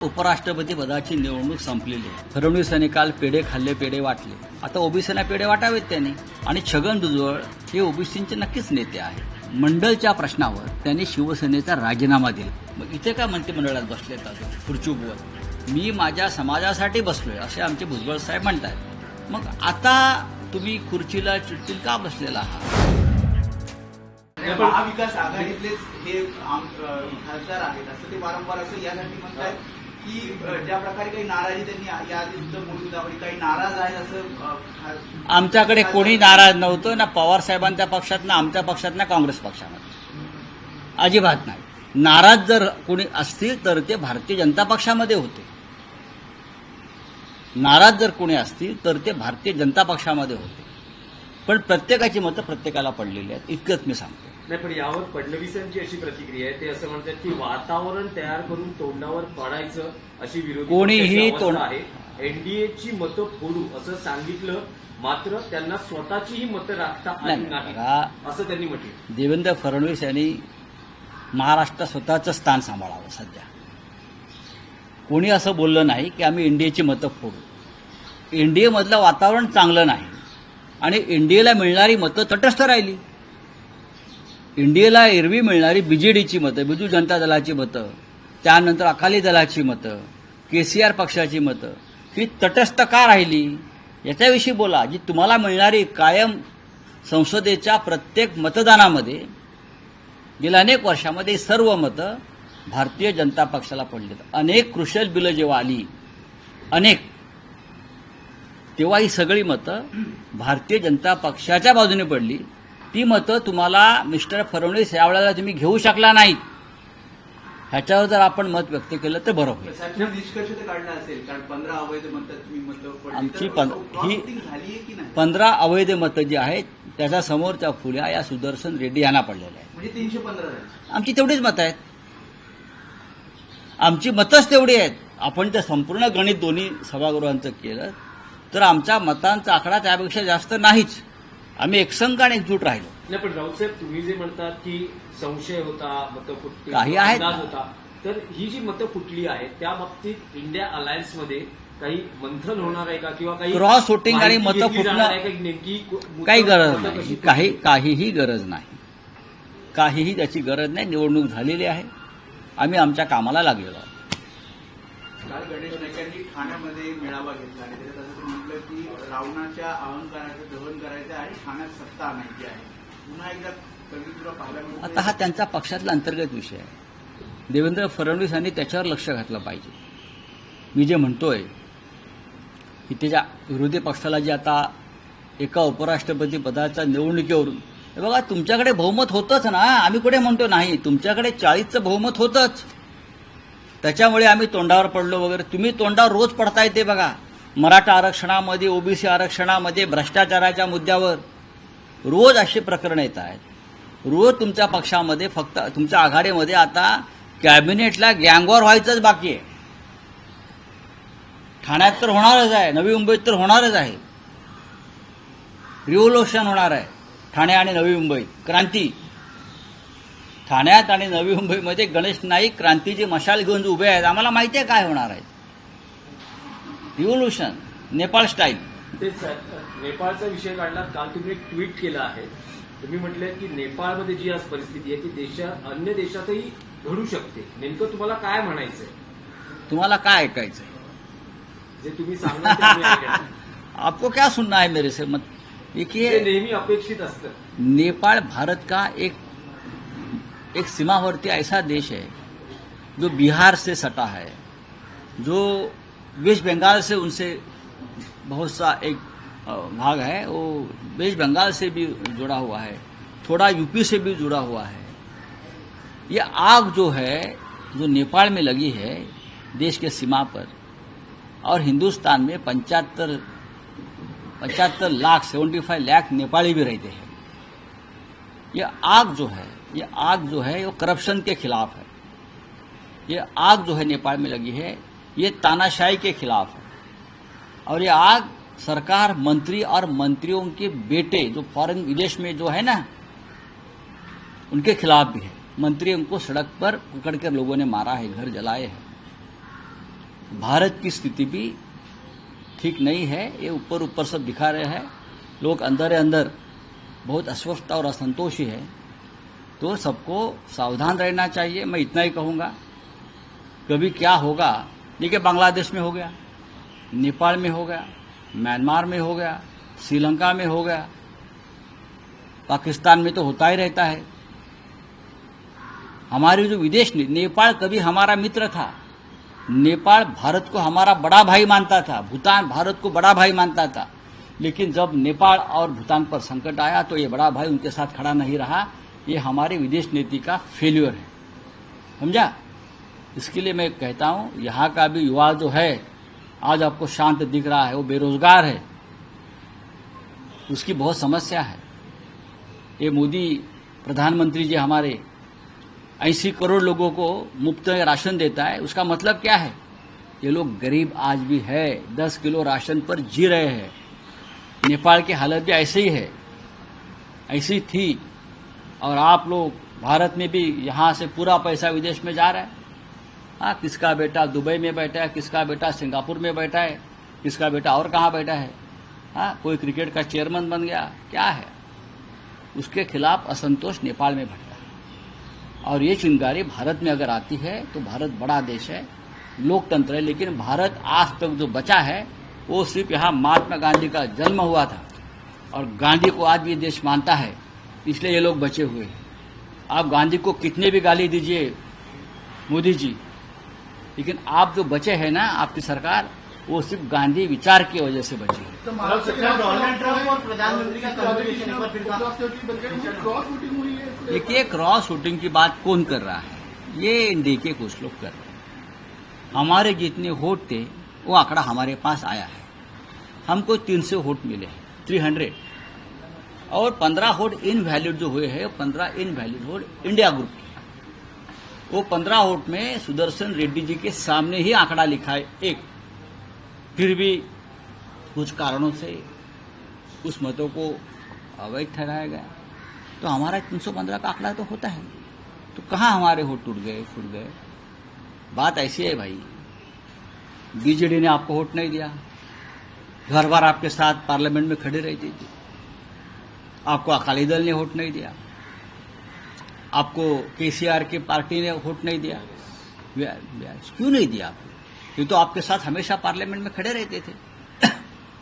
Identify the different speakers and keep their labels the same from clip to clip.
Speaker 1: उपराष्ट्रपती पदाची निवडणूक संपलेली आहे. फडणवीस यांनी काल पेढे खाल्ले, पेढे वाटले. आता ओबीसीना पेढे वाटावेत त्यांनी. आणि छगन भुजबळ हे ओबीसींचे नक्कीच नेते आहेत. मंडलच्या प्रश्नावर त्यांनी शिवसेनेचा राजीनामा दिला. मग इथे का मंत्रिमंडळात बसलेत अजून खुर्चीवर? मी माझ्या समाजासाठी बसलोय असे आमचे भुजबळ साहेब म्हणतात. मग आता तुम्ही खुर्चीला चिडचिड का बसलेला आहात?
Speaker 2: महाविकास आघाडीतलेच हे खासदार आहेत असं ते वारंवार असं यासाठी म्हणतात की ज्या प्रकारे काही नाराजी त्यांनी याआधी सुद्धा बोलून दाखवली, काही नाराज आहेत असं.
Speaker 1: आमच्याकडे कोणी नाराज नव्हतं, ना पवार साहेबांच्या पक्षात, ना आमच्या पक्षात, ना काँग्रेस पक्षामध्ये. अजिबात नाही. नाराज जर कोणी असतील तर ते भारतीय जनता पक्षामध्ये होते. नाराज जर कोणी असतील तर ते भारतीय जनता पक्षामध्ये होते. पण प्रत्येकाची मतं प्रत्येकाला पडलेली आहेत, इतकंच मी सांगतो.
Speaker 3: नाही, पण यावर फडणवीसांची अशी प्रतिक्रिया आहे. ते असं म्हणतात की वातावरण तयार करून तोंडावर पडायचं अशी विरोधी
Speaker 1: कोणीही
Speaker 3: अवस्था आहे. एनडीएची मतं फोडू असं सांगितलं, मात्र त्यांना स्वतःचीही मतं राखता आली नाही असं त्यांनी म्हटलं.
Speaker 1: देवेंद्र फडणवीस यांनी महाराष्ट्रात स्वतःचं स्थान सांभाळावं. सध्या कोणी असं बोललं नाही की आम्ही एनडीएची मतं फोडू. एनडीएमधलं वातावरण चांगलं नाही आणि एनडीएला मिळणारी मतं तटस्थ राहिली. एनडीएला एरवी मिळणारी बीजेडीची मतं, बिजू जनता दलाची मतं, त्यानंतर अकाली दलाची मतं, केसीआर पक्षाची मतं ही तटस्थ का राहिली याच्याविषयी बोला. जी तुम्हाला मिळणारी कायम संसदेच्या प्रत्येक मतदानामध्ये गेल्या अनेक वर्षामध्ये सर्व मतं भारतीय जनता पक्षाला पडली. अनेक कृषी बिलं जेव्हा आली अनेक, तेव्हा ही सगळी मतं भारतीय जनता पक्षाच्या बाजूने पडली. ती मतं तुम्हाला मिस्टर फडणवीस यावेळेला तुम्ही घेऊ शकला नाहीत. ह्याच्यावर जर आपण मत व्यक्त केलं तर बरं होईल.
Speaker 2: निष्कर्ष तर काढला असेल, कारण 15 अवैध मतं तुम्ही मतं
Speaker 1: आमची
Speaker 2: झाली की नाही?
Speaker 1: 15 अवैध मतं जी आहेत त्याच्या समोरच्या फुल्या या सुदर्शन रेड्डी यांना पडलेल्या आहेत.
Speaker 2: म्हणजे 315 झाली.
Speaker 1: आमची तेवढीच मतं आहेत. आमची मतच तेवढी आहेत. आपण ते संपूर्ण गणित दोन्ही सभागृहांचं केलं तर आमच्या मतांचा आकडा त्यापेक्षा जास्त नाहीच. आम्ही एकसंघ आणि एकजूट राहिलो.
Speaker 3: नाही, पण राऊतसाहेब तुम्ही जे म्हणतात की संशय होता, मतं फुटली,
Speaker 1: काही आहेत
Speaker 3: अंदाज होता, तर ही जी मतं फुटली आहेत त्या बाबतीत इंडिया अलायन्समध्ये काही मंथन होणार आहे का, किंवा काही
Speaker 1: क्रॉस वोटिंग आणि मतं फुटणं
Speaker 3: नेमकी
Speaker 1: काही गरज नाही. काहीही गरज नाही. काहीही त्याची गरज नाही. निवडणूक झालेली आहे. आम्ही आमच्या कामाला लागलेलो आहोत.
Speaker 2: काल गणेश नाईक यांनी ठाण्यामध्ये मेळावा घेतला आणि त्याच्यात असं म्हटलं की रावणाच्या अहंकाराचं दहन करायचं आणि ठाण्यात सत्ता आणायची आहे. पुन्हा एकदा तुला पाहायला मिळतं.
Speaker 1: आता हा त्यांचा पक्षातला अंतर्गत विषय आहे. देवेंद्र फडणवीस यांनी त्याच्यावर लक्ष घातलं पाहिजे. मी जे म्हणतोय की त्याच्या विरोधी पक्षाला जे आता एका उपराष्ट्रपती पदाच्या निवडणुकीवरून, हे बघा तुमच्याकडे बहुमत होतंच ना. आम्ही कुठे म्हणतो नाही. तुमच्याकडे 40चं बहुमत होतंच. त्याच्यामुळे आम्ही तोंडावर पडलो वगैरे. तुम्ही तोंडावर रोज पडताय ते बघा. मराठा आरक्षणामध्ये, ओबीसी आरक्षणामध्ये, भ्रष्टाचाराच्या मुद्द्यावर रोज अशी प्रकरणं येत आहेत. रोज तुमच्या पक्षामध्ये, फक्त तुमच्या आघाडीमध्ये आता कॅबिनेटला गँगवॉर व्हायचंच बाकी आहे. ठाण्यात तर होणारच आहे, नवी मुंबईत तर होणारच आहे. रिव्होल्युशन होणार आहे ठाणे आणि नवी मुंबईत. क्रांती. ठाण्यात आणि नवी मुंबईमध्ये गणेश नाईक क्रांतीची मशाल घेऊन उभे आहेत. आम्हाला माहिती आहे काय होणार आहे. Revolution, Nepal style.
Speaker 3: तेच नेपाळचा विषय काढला. काल तुम्ही एक ट्विट केलं आहे. तुम्ही म्हटलं की नेपाळमध्ये जी आज परिस्थिती आहे ती अन्य देशातही घडू शकते. नेमकं तुम्हाला काय म्हणायचंय?
Speaker 1: तुम्हाला काय ऐकायचंय?
Speaker 3: जे तुम्ही सांगणार
Speaker 1: आपको क्या सुनना है मेरे से? मत देखिए,
Speaker 3: नेहमी अपेक्षित असतं.
Speaker 1: नेपाळ भारत का एक सीमावर्ती ऐसा देश है जो बिहार से सटा है, जो वेस्ट बंगाल से उनसे बहुत सा एक भाग है, वो वेस्ट बंगाल से भी जुड़ा हुआ है, थोड़ा यूपी से भी जुड़ा हुआ है. ये आग जो है जो नेपाल में लगी है देश के सीमा पर, और हिंदुस्तान में 75 लाख 75 लाख नेपाली भी रहते हैं. ये आग जो है वो करप्शन के खिलाफ है. ये आग जो है नेपाल में लगी है ये तानाशाही के खिलाफ है. और ये आग सरकार, मंत्री और मंत्रियों के बेटे जो फॉरेन विदेश में जो है ना उनके खिलाफ भी है. मंत्री उनको सड़क पर पकड़ कर लोगों ने मारा है, घर जलाए हैं. भारत की स्थिति भी ठीक नहीं है। ये ऊपर ऊपर सब दिखा रहे हैं, लोग अंदर अंदर बहुत अस्वस्थ और असंतोषी है। तो सबको सावधान रहना चाहिए। मैं इतना ही कहूँगा, कभी क्या होगा, देखिए बांग्लादेश में हो गया, नेपाल में हो गया, म्यांमार में हो गया, श्रीलंका में हो गया, पाकिस्तान में तो होता ही रहता है। हमारी जो विदेश नीति, नेपाल कभी हमारा मित्र था, नेपाल भारत को हमारा बड़ा भाई मानता था, भूटान भारत को बड़ा भाई मानता था, लेकिन जब नेपाल और भूटान पर संकट आया तो ये बड़ा भाई उनके साथ खड़ा नहीं रहा। ये हमारी विदेश नीति का फेल्यूर है, समझा। इसके लिए मैं कहता हूं, यहाँ का भी युवा जो है आज आपको शांत दिख रहा है, वो बेरोजगार है, उसकी बहुत समस्या है। ये मोदी प्रधानमंत्री जी हमारे 80 करोड़ लोगों को मुफ्त में राशन देता है, उसका मतलब क्या है? ये लोग गरीब आज भी है, 10 किलो राशन पर जी रहे हैं। नेपाल की हालत भी ऐसे ही है, ऐसी थी। और आप लोग भारत में भी यहाँ से पूरा पैसा विदेश में जा रहा है। हाँ, किसका बेटा दुबई में बैठा है, किसका बेटा सिंगापुर में बैठा है, किसका बेटा और कहाँ बैठा है। हाँ, कोई क्रिकेट का चेयरमैन बन गया, क्या है? उसके खिलाफ असंतोष नेपाल में भटका है। और ये चिंगारी भारत में अगर आती है तो भारत बड़ा देश है, लोकतंत्र है, लेकिन भारत आज तक जो बचा है वो सिर्फ यहाँ महात्मा गांधी का जन्म हुआ था और गांधी को आज भी देश मानता है, इसलिए ये लोग बचे हुए हैं। आप गांधी को कितने भी गाली दीजिए मोदी जी, लेकिन आप जो बचे हैं ना, आपकी सरकार, वो सिर्फ गांधी विचार की वजह से बची है।
Speaker 2: तो महाराष्ट्र में डोनाल्ड ट्रंप और प्रधानमंत्री का कन्वर्सेशन एक बार फिर
Speaker 4: क्रॉस वोटिंग हुई है।
Speaker 1: देखिए, क्रॉस वोटिंग की बात कौन कर रहा है? ये देखिए कुछ लोग कर रहे हैं। हमारे जितने वोट थे वो आंकड़ा हमारे पास आया है, हमको 300 वोट मिले हैं, 300, और 15 वोट इनवैलिड जो हुए हैं, 15 इनवैलिड वोट इंडिया ग्रुप के। वो 15 वोट में सुदर्शन रेड्डी जी के सामने ही आंकड़ा लिखा है एक, फिर भी कुछ कारणों से उस मतों को अवैध ठहराया गया। तो हमारा 315 का आंकड़ा तो होता है, तो कहाँ हमारे वोट टूट गए? बात ऐसी है भाई, बीजेडी ने आपको वोट नहीं दिया, घर बार आपके साथ पार्लियामेंट में खड़े रहती थी, आपको अकाली दल ने वोट नहीं दिया, आपको केसीआर की पार्टी ने वोट नहीं दिया। क्यों नहीं दिया आपको? ये तो आपके साथ हमेशा पार्लियामेंट में खड़े रहते थे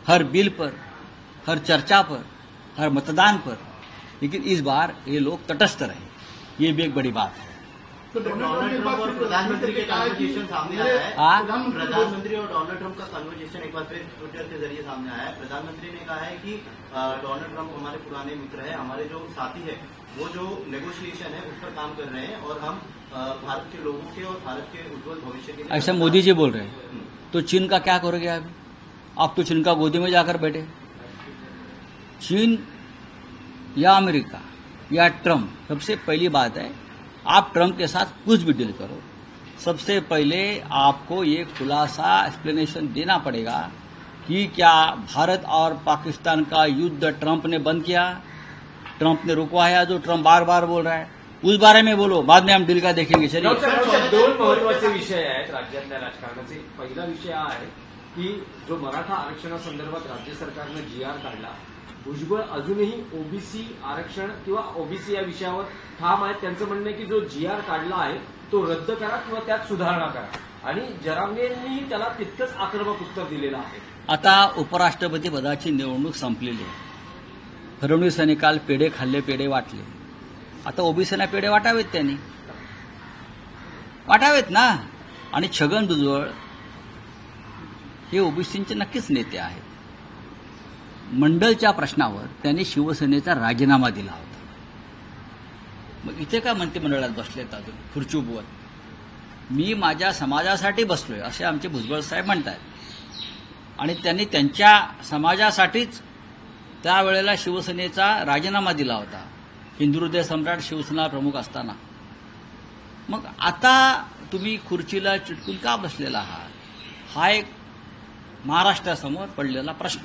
Speaker 1: हर बिल पर, हर चर्चा पर, हर मतदान पर। लेकिन इस बार ये लोग तटस्थ रहे, ये भी एक बड़ी बात है।
Speaker 4: तो
Speaker 2: डोनाल्ड ट्रंप और प्रधानमंत्री के कन्वर्सेशन सामने आया है।
Speaker 1: हाँ?
Speaker 2: प्रधानमंत्री और डोनाल्ड ट्रंप का कन्वर्सेशन एक बार फिर ट्विटर के जरिए सामने आया है। प्रधानमंत्री ने कहा है कि डोनाल्ड ट्रंप हमारे पुराने मित्र हैं, हमारे जो साथी है वो जो नेगोशिएशन है उस पर काम कर रहे हैं और हम भारत के लोगों के और भारत के उज्जवल भविष्य के लिए।
Speaker 1: ऐसा मोदी जी बोल रहे हैं। तो चीन का क्या करोगे अभी? आप तो चीन का गोदी में जाकर बैठे। चीन या अमेरिका या ट्रंप, सबसे पहली बात है, आप ट्रंप के साथ कुछ भी डील करो, सबसे पहले आपको ये खुलासा एक्सप्लेनेशन देना पड़ेगा कि क्या भारत और पाकिस्तान का युद्ध ट्रंप ने बंद किया, ट्रंप ने रुकवाया, जो ट्रंप बार बार बोल रहा है, उस बारे में बोलो, बाद में हम डील का देखेंगे। चलिए,
Speaker 3: दोन महत्वाचे विषय आहेत राज्यातल्या राजकारणाचे. पहिला विषय हा आहे की जो मराठा आरक्षणासंदर्भात राज्य सरकारनं GR काढला, भुजबळ अजूनही ओबीसी आरक्षण किंवा ओबीसी या विषयावर ठाम आहेत. त्यांचं म्हणणं आहे की जो GR काढला आहे तो रद्द करा किंवा त्यात सुधारणा करा, आणि जरांगेंनी त्याला तितकंच आक्रमक उत्तर दिलेलं आहे.
Speaker 1: आता उपराष्ट्रपती पदाची निवडणूक संपलेली आहे. फडणवीसांनी काल पेढे खाल्ले, पेढे वाटले. आता ओबीसीना पेढे वाटावेत, त्यांनी वाटावेत ना. आणि छगन भुजबळ हे ओबीसींचे नक्कीच नेते आहेत. मंडलच्या प्रश्नावर त्यांनी शिवसेनेचा राजीनामा दिला होता. मग इथे का मंत्रिमंडळात बसलेत अजून खुर्ची उभवत? मी माझ्या समाजासाठी बसलोय असे आमचे भुजबळ साहेब म्हणतात. आणि त्यांनी त्यांच्या समाजासाठीच त्यावेळेला शिवसेनेचा राजीनामा दिला होता, हिंदू हृदय सम्राट शिवसेना प्रमुख असताना. मग आता तुम्ही खुर्चीला चिटकून का बसलेला आहात? हा एक महाराष्ट्रासमोर पडलेला प्रश्न.